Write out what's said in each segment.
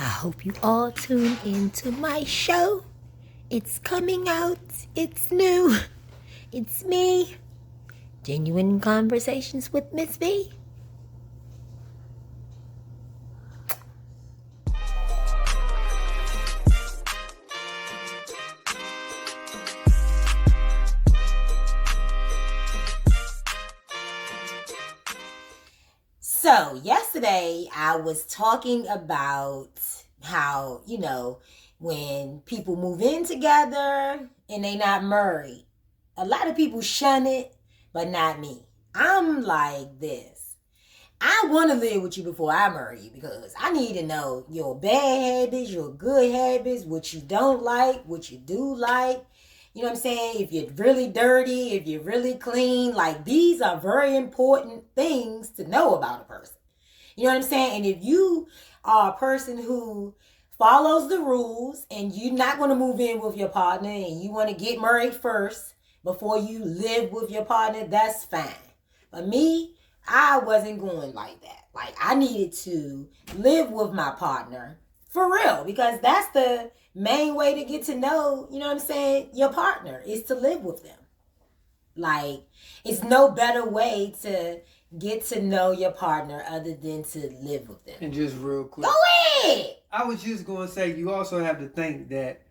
I hope you all tune into my show. It's coming out. It's new. It's me. Genuine Conversations with Miss V. So yesterday I was talking about how, when people move in together and they not married, a lot of people shun it, but not me. I'm like this. I want to live with you before I marry you because I need to know your bad habits, your good habits, what you don't like, what you do like. You know what I'm saying? If you're really dirty, if you're really clean, like these are very important things to know about a person. You know what I'm saying? And if you are a person who follows the rules and you're not going to move in with your partner and you want to get married first before you live with your partner, that's fine. But me, I wasn't going like that. Like I needed to live with my partner for real because that's the main way to get to know, you know what I'm saying, your partner is to live with them. Like, it's no better way to get to know your partner other than to live with them. And just real quick. Go ahead! I was just going to say, you also have to think that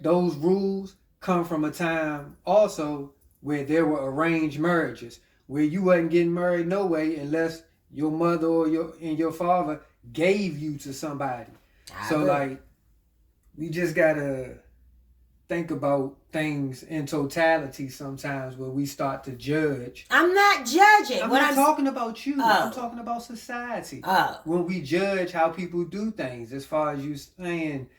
those rules come from a time also where there were arranged marriages, where you wasn't getting married no way unless your mother or your father gave you to somebody. So, like, we just gotta think about things in totality sometimes where we start to judge. I'm not judging. I'm not talking about you. I'm talking about society. When we judge how people do things, as far as you saying,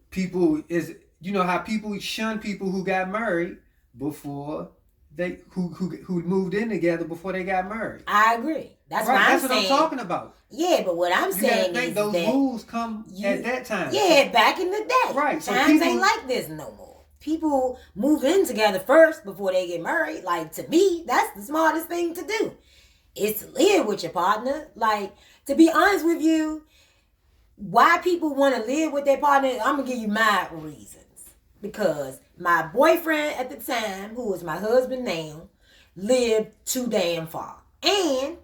people is, how people shun people who got married before they who moved in together before they got married. I agree. That's right. What I'm That's saying. What I'm talking about. Yeah, but what I'm saying is those rules come at that time. Yeah, back in the day. Right. So times ain't like this no more. People move in together first before they get married. Like, to me, that's the smartest thing to do. Is to live with your partner. Like, to be honest with you, why people want to live with their partner, I'm going to give you my reasons. Because my boyfriend at the time, who is my husband now, lived too damn far. And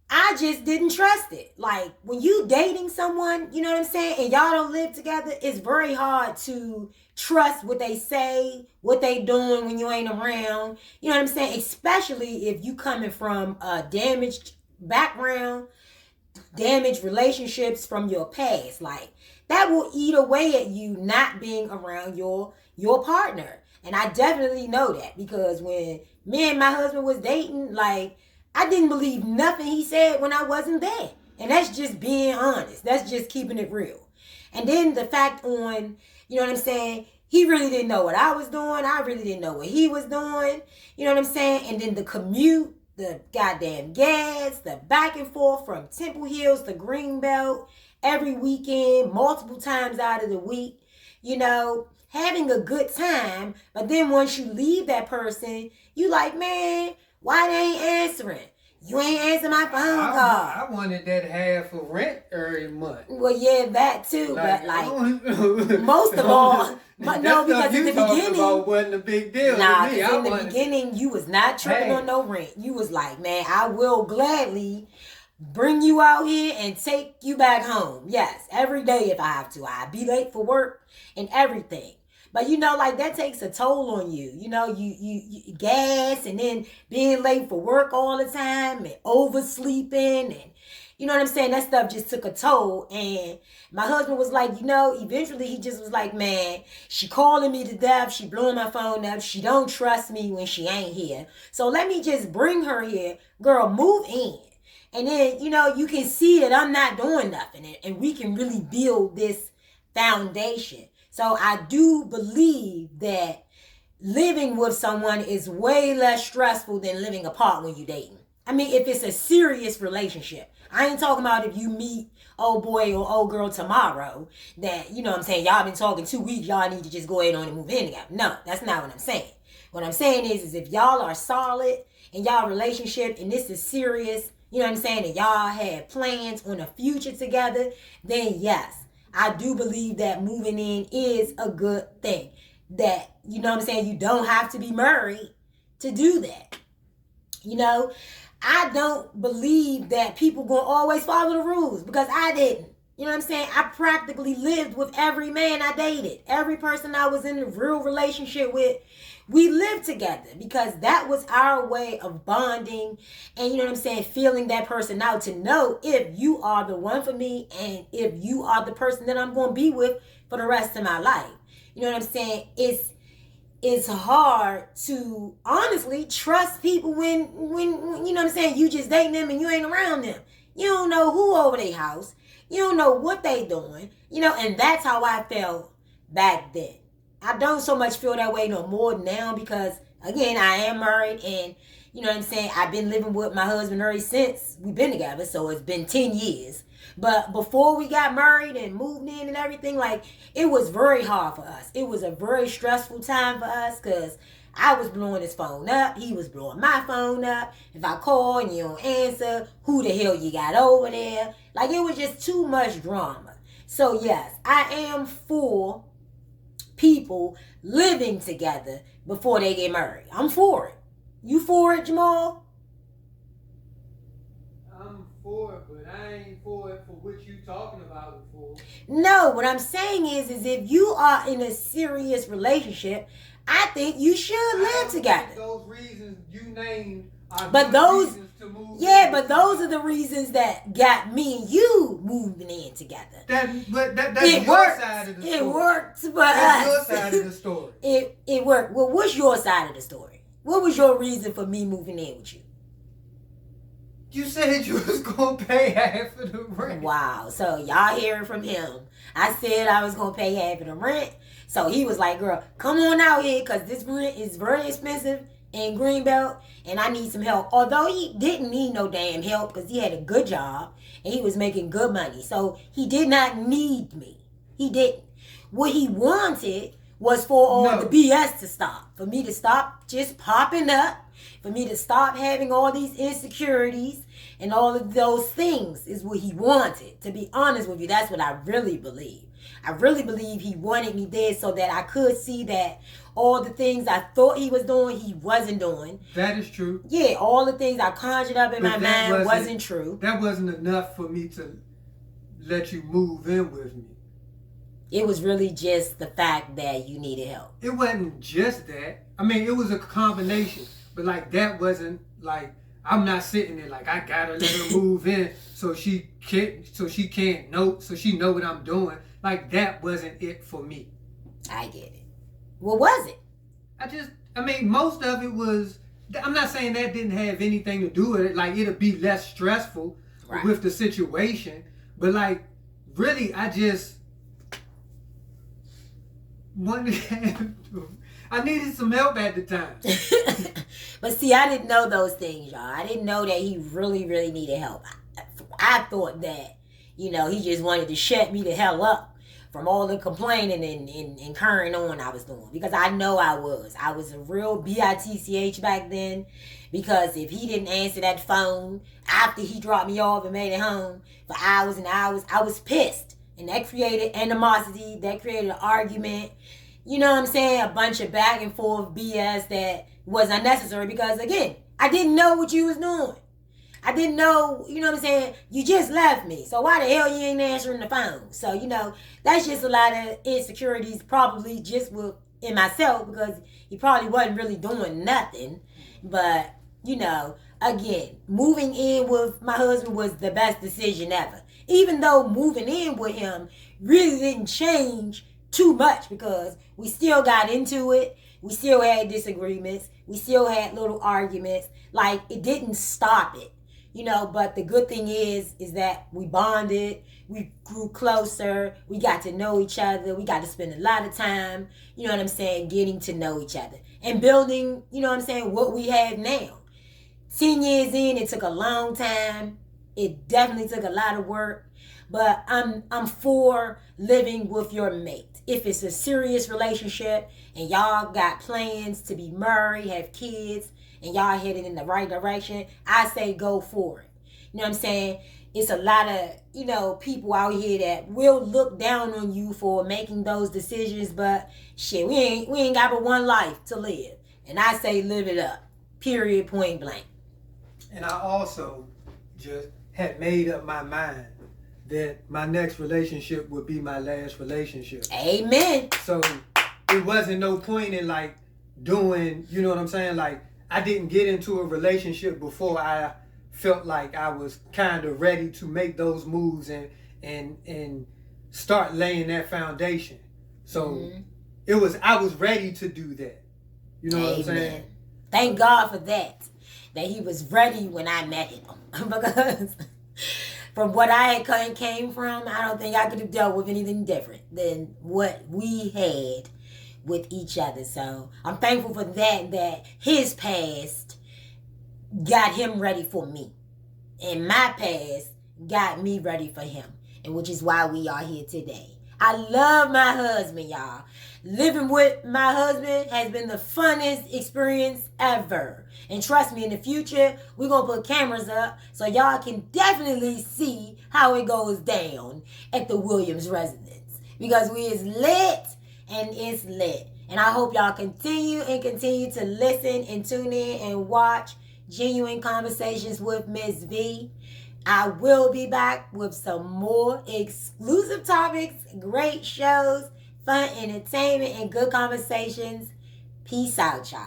I just didn't trust it. Like, when you dating someone, you know what I'm saying, and y'all don't live together, it's very hard to trust what they say, what they doing when you ain't around. You know what I'm saying? Especially if you coming from a damaged background, damaged relationships from your past. Like, that will eat away at you not being around your partner. And I definitely know that because when me and my husband was dating, like, I didn't believe nothing he said when I wasn't there. And that's just being honest. That's just keeping it real. And then the fact on, you know what I'm saying, he really didn't know what I was doing. I really didn't know what he was doing. You know what I'm saying? And then the commute, the goddamn gas, the back and forth from Temple Hills to Greenbelt every weekend, multiple times out of the week, having a good time. But then once you leave that person, you like, man, why they ain't answering? You ain't answering my phone call. I wanted that half for rent every month. Well, yeah, that too. But most of all, no, because in the beginning, wasn't a big deal. Nah, because in the beginning, you was not tripping on no rent. You was like, man, I will gladly bring you out here and take you back home. Yes, every day if I have to. I'd be late for work and everything. But that takes a toll on you. You gas and then being late for work all the time and oversleeping and you know what I'm saying? That stuff just took a toll. And my husband was like, eventually he just was like, man, she calling me to death. She blowing my phone up. She don't trust me when she ain't here. So let me just bring her here. Girl, move in. And then, you can see that I'm not doing nothing. And we can really build this foundation. So I do believe that living with someone is way less stressful than living apart when you're dating. I mean, if it's a serious relationship. I ain't talking about if you meet old boy or old girl tomorrow that, you know what I'm saying, y'all been talking 2 weeks, y'all need to just go ahead on and move in together. No, that's not what I'm saying. What I'm saying is if y'all are solid in y'all relationship and this is serious, you know what I'm saying, and y'all had plans on a future together, then yes, I do believe that moving in is a good thing. That, you know what I'm saying, you don't have to be married to do that. You know, I don't believe that people gonna always follow the rules, because I didn't. You know what I'm saying? I practically lived with every man I dated. Every person I was in a real relationship with, we lived together, because that was our way of bonding and, you know what I'm saying, feeling that person out, to know if you are the one for me and if you are the person that I'm going to be with for the rest of my life. You know what I'm saying? It's hard to honestly trust people when you know what I'm saying, you just dating them and you ain't around them. You don't know who over their house. You don't know what they doing. You know, and that's how I felt back then. I don't so much feel that way no more now, because again, I am married, and you know what I'm saying, I've been living with my husband ever since we've been together, so it's been 10 years. But before we got married and moved in and everything, like, it was very hard for us. It was a very stressful time for us, because I was blowing his phone up, he was blowing my phone up. If I call and you don't answer, who the hell you got over there? Like, it was just too much drama. So yes, I am for people living together before they get married. I'm for it. You for it, Jamal? I'm for it, but I ain't for it for what you talking about it for. No, what I'm saying is if you are in a serious relationship, I think you should live together. Those reasons you named are but those reasons to move. Yeah, but those are the reasons that got me and you moving in together. That's it your worked. Side of the story. It worked for that's us. Your side of the story. It worked. Well, what's your side of the story? What was your reason for me moving in with you? You said you was gonna pay half of the rent. Wow. So y'all hearing from him. I said I was gonna pay half of the rent. So he was like, girl, come on out here, because this rent is very expensive in Greenbelt, and I need some help. Although he didn't need no damn help, because he had a good job and he was making good money. So he did not need me. He didn't. What he wanted was for all the BS to stop. For me to stop just popping up. For me to stop having all these insecurities and all of those things is what he wanted. To be honest with you, that's what I really believe. I really believe he wanted me there so that I could see that all the things I thought he was doing, he wasn't doing. That is true. Yeah, all the things I conjured up in my mind wasn't true. That wasn't enough for me to let you move in with me. It was really just the fact that you needed help. It wasn't just that. I mean, it was a combination. But like, that wasn't like, I'm not sitting there like, I gotta let her move in so she know what I'm doing. Like, that wasn't it for me. I get it. What was it? I mean, most of it was, I'm not saying that didn't have anything to do with it. Like, it'll be less stressful with the situation. But like, really, I just wanted I needed some help at the time. But see, I didn't know those things, y'all. I didn't know that he really, really needed help. I thought that, you know, he just wanted to shut me the hell up from all the complaining and carrying on I was doing. Because I know I was. I was a real bitch back then. Because if he didn't answer that phone after he dropped me off and made it home for hours and hours, I was pissed. And that created animosity. That created an argument. You know what I'm saying? A bunch of back and forth BS that was unnecessary, because again, I didn't know what you was doing. I didn't know, you know what I'm saying? You just left me. So why the hell you ain't answering the phone? So, you know, that's just a lot of insecurities probably just in myself, because he probably wasn't really doing nothing. But, you know, again, moving in with my husband was the best decision ever. Even though moving in with him really didn't change too much, because we still got into it. We still had disagreements. We still had little arguments. Like, it didn't stop it, you know. But the good thing is that we bonded. We grew closer. We got to know each other. We got to spend a lot of time, you know what I'm saying, getting to know each other and building, you know what I'm saying, what we have now. 10 years in, it took a long time. It definitely took a lot of work. But I'm for living with your mate. If it's a serious relationship and y'all got plans to be married, have kids, and y'all headed in the right direction, I say go for it. You know what I'm saying? it's a lot of, people out here that will look down on you for making those decisions, but shit, we ain't got but one life to live. And I say live it up. Period, point blank. And I also just had made up my mind that my next relationship would be my last relationship. Amen. So it wasn't no point in like doing, you know what I'm saying? Like I didn't get into a relationship before I felt like I was kind of ready to make those moves and start laying that foundation. So I was ready to do that. You know what I'm saying? Thank God for that he was ready when I met him. Because from what I had came from, I don't think I could have dealt with anything different than what we had with each other. So I'm thankful for that his past got him ready for me. And my past got me ready for him. And which is why we are here today. I love my husband, y'all. Living with my husband has been the funnest experience ever. And trust me, in the future, we're going to put cameras up so y'all can definitely see how it goes down at the Williams residence. Because we is lit and it's lit. And I hope y'all continue to listen and tune in and watch Genuine Conversations with Miss V. I will be back with some more exclusive topics, great shows, fun entertainment, and good conversations. Peace out, y'all.